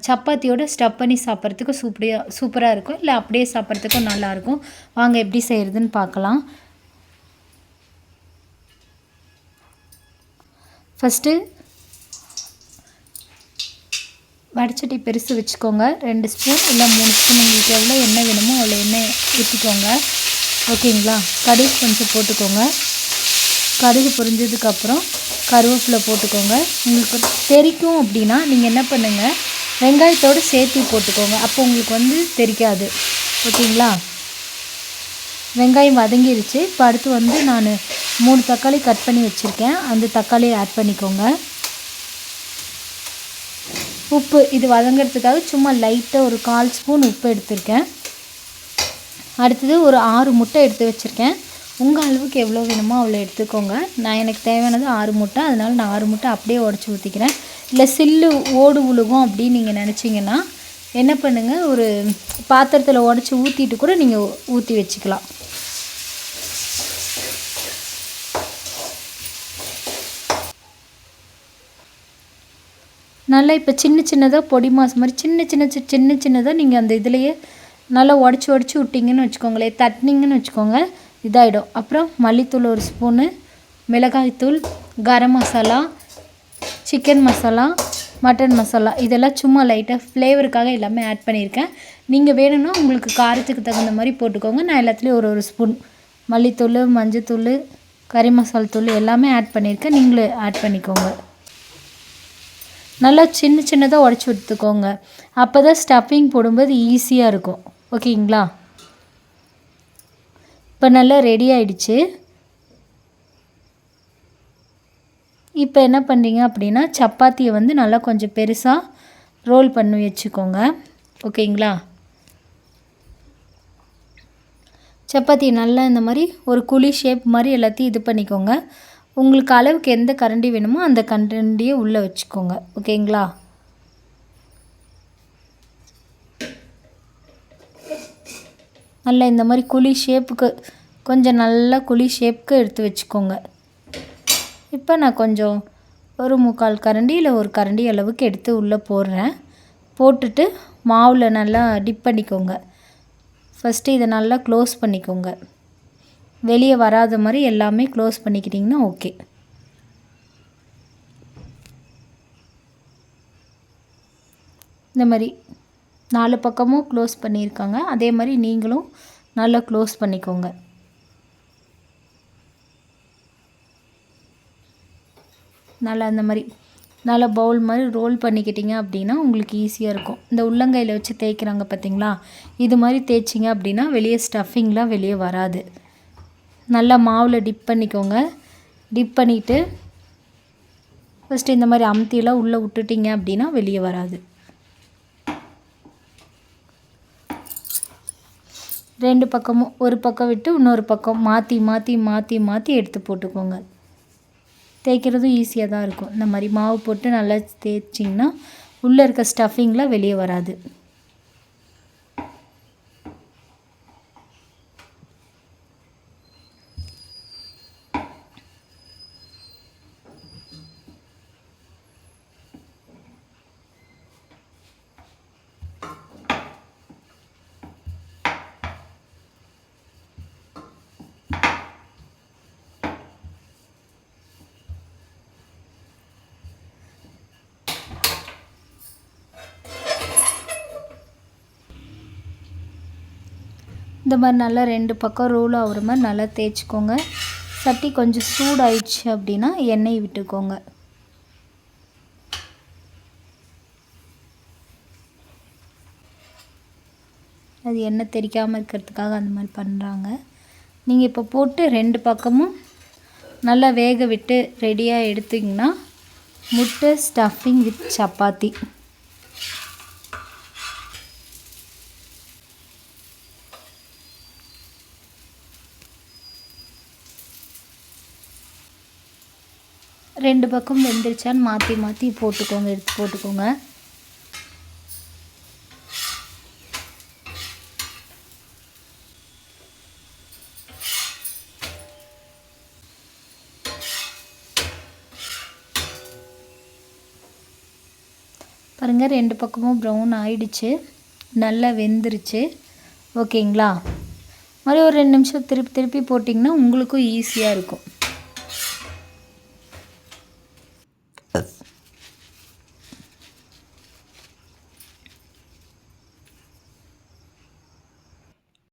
சப்பாத்தியோட stuff பண்ணி சாப்பிட்றதுக்கு சூப்பராக இருக்கும், இல்லை அப்படியே சாப்பிட்றதுக்கும் நல்லாயிருக்கும். வாங்க எப்படி செய்கிறதுன்னு பார்க்கலாம். ஃபஸ்ட்டு வடைச்சட்டி பெருசு வச்சுக்கோங்க. 2 ஸ்பூன் இல்லை 3 ஸ்பூன் உங்களுக்கு எவ்வளோ எண்ணெய் வேணுமோ அவ்வளோ எண்ணெய் ஊற்றிக்கோங்க. ஓகேங்களா? கடுகு கொஞ்சம் போட்டுக்கோங்க. கடுகு பொரிஞ்சதுக்கப்புறம் கருவேப்பிலை போட்டுக்கோங்க. உங்களுக்கு தெரிக்கும் அப்படின்னா நீங்கள் என்ன பண்ணுங்கள், வெங்காயத்தோடு சேர்த்து போட்டுக்கோங்க. அப்போ உங்களுக்கு தெரிக்காது. ஓகேங்களா? வெங்காயம் வதங்கிருச்சு. இப்போ அடுத்து நான் 3 தக்காளி கட் பண்ணி வச்சுருக்கேன். அந்த தக்காளியை ஆட் பண்ணிக்கோங்க. உப்பு இது வதங்கிறதுக்காக சும்மா லைட்டாக ஒரு 1/4 ஸ்பூன் உப்பு எடுத்திருக்கேன். அடுத்தது ஒரு 6 முட்டை எடுத்து வச்சுருக்கேன். உங்கள் அளவுக்கு எவ்வளோ வேணுமோ அவ்வளோ எடுத்துக்கோங்க. எனக்கு தேவையானது 6 முட்டை, அதனால் நான் 6 முட்டை அப்படியே உடச்சி ஊற்றிக்கிறேன். இல்லை சில்லு ஓடு உழுகும் அப்படின்னு நீங்கள் நினச்சிங்கன்னா என்ன பண்ணுங்கள், ஒரு பாத்திரத்தில் உடச்சி ஊற்றிட்டு கூட நீங்கள் ஊற்றி வச்சுக்கலாம். நல்லா இப்போ சின்ன சின்னதாக பொடி மாஸ் மாதிரி சின்ன சின்னதாக நீங்கள் அந்த இதுலேயே நல்லா உடச்சி விட்டிங்கன்னு வச்சுக்கோங்களேன், தட்டினீங்கன்னு வச்சுக்கோங்க, இதாகிடும். அப்புறம் மல்லித்தூள் 1 ஸ்பூனு, மிளகாய்த்தூள், கரம் மசாலா, சிக்கன் மசாலா, மட்டன் மசாலா, இதெல்லாம் சும்மா லைட்டாக ஃப்ளேவருக்காக எல்லாமே ஆட் பண்ணியிருக்கேன். நீங்கள் வேணும்னா உங்களுக்கு காரத்துக்கு தகுந்த மாதிரி போட்டுக்கோங்க. நான் எல்லாத்துலேயும் ஒரு ஸ்பூன் மல்லித்தூள், மஞ்சத்தூள், கறி மசாலா தூள் எல்லாமே ஆட் பண்ணியிருக்கேன். நீங்களே ஆட் பண்ணிக்கோங்க. நல்லா சின்னதாக உடச்சி எடுத்துக்கோங்க. அப்போ தான் ஸ்டஃபிங் போடும்போது ஈஸியாக இருக்கும். ஓகேங்களா? இப்போ நல்லா ரெடி ஆகிடுச்சு. இப்போ என்ன பண்ணுறீங்க அப்படின்னா, சப்பாத்தியை நல்லா கொஞ்சம் பெருசாக ரோல் பண்ணி வச்சுக்கோங்க. ஓகேங்களா? சப்பாத்தி நல்லா இந்த மாதிரி ஒரு குழி ஷேப் மாதிரி எல்லாத்தையும் இது பண்ணிக்கோங்க. உங்களுக்கு அளவுக்கு எந்த கரண்டி வேணுமோ அந்த கரண்டியை உள்ளே வச்சுக்கோங்க. ஓகேங்களா? நல்லா இந்த மாதிரி குழி ஷேப்புக்கு கொஞ்சம் நல்லா குழி ஷேப்புக்கு எடுத்து வச்சுக்கோங்க. இப்போ நான் கொஞ்சம் ஒரு 3/4 கரண்டி இல்லை 1 கரண்டி அளவுக்கு எடுத்து உள்ளே போடுறேன். போட்டுட்டு மாவில் நல்லா டிப் பண்ணிக்கோங்க. ஃபஸ்ட்டு இதை நல்லா க்ளோஸ் பண்ணிக்கோங்க. வெளியே வராத மாதிரி எல்லாமே க்ளோஸ் பண்ணிக்கிட்டிங்கன்னா ஓகே. இந்த மாதிரி 4 பக்கமும் க்ளோஸ் பண்ணியிருக்காங்க. அதே மாதிரி நீங்களும் நல்லா க்ளோஸ் பண்ணிக்கோங்க. நல்லா இந்த மாதிரி நல்லா பவுல் மாதிரி ரோல் பண்ணிக்கிட்டிங்க அப்படின்னா உங்களுக்கு ஈஸியாக இருக்கும். இந்த உள்ளங்கையில் வச்சு தேய்க்கிறாங்க பார்த்தீங்களா, இது மாதிரி தேய்ச்சிங்க அப்படின்னா வெளியே ஸ்டஃபிங்லாம் வெளியே வராது. நல்லா மாவில் டிப் பண்ணிக்கோங்க. டிப் பண்ணிவிட்டு ஃபஸ்ட்டு இந்த மாதிரி அமுத்திலாம் உள்ளே விட்டுட்டிங்க அப்படின்னா வெளியே வராது. 2 பக்கமும் ஒரு பக்கம் விட்டு இன்னொரு பக்கம் மாற்றி எடுத்து போட்டுக்கோங்க. தேய்க்கிறதும் ஈஸியாக தான் இருக்கும். இந்த மாதிரி மாவு போட்டு நல்லா தேய்ச்சிங்கன்னா உள்ளே இருக்க ஸ்டஃபிங்லாம் வெளியே வராது. இந்த மாதிரி நல்லா 2 பக்கம் ரோல் ஆகிற மாதிரி நல்லா தேய்ச்சிக்கோங்க. சட்டி கொஞ்சம் சூடாயிடுச்சு அப்படின்னா எண்ணெய் விட்டுக்கோங்க. அது எண்ணெய் தெறிக்காமல் இருக்கிறதுக்காக அந்த மாதிரி பண்ணுறாங்க. நீங்கள் இப்போ போட்டு 2 பக்கமும் நல்லா வேக விட்டு ரெடியாக எடுத்திங்கன்னா முட்டை ஸ்டஃபிங் வித் சப்பாத்தி. ரெண்டு பக்கம் வெந்துருச்சான்னு மாற்றி போட்டுக்கோங்க, எடுத்து போட்டுக்கோங்க. இப்போ பாருங்கள் 2 பக்கமும் ப்ரௌன் ஆயிடுச்சு, நல்லா வெந்துருச்சு. ஓகேங்களா? மாதிரி ஒரு 2 நிமிஷம் திருப்பி திருப்பி போட்டிங்கன்னா உங்களுக்கும் ஈஸியாக இருக்கும்.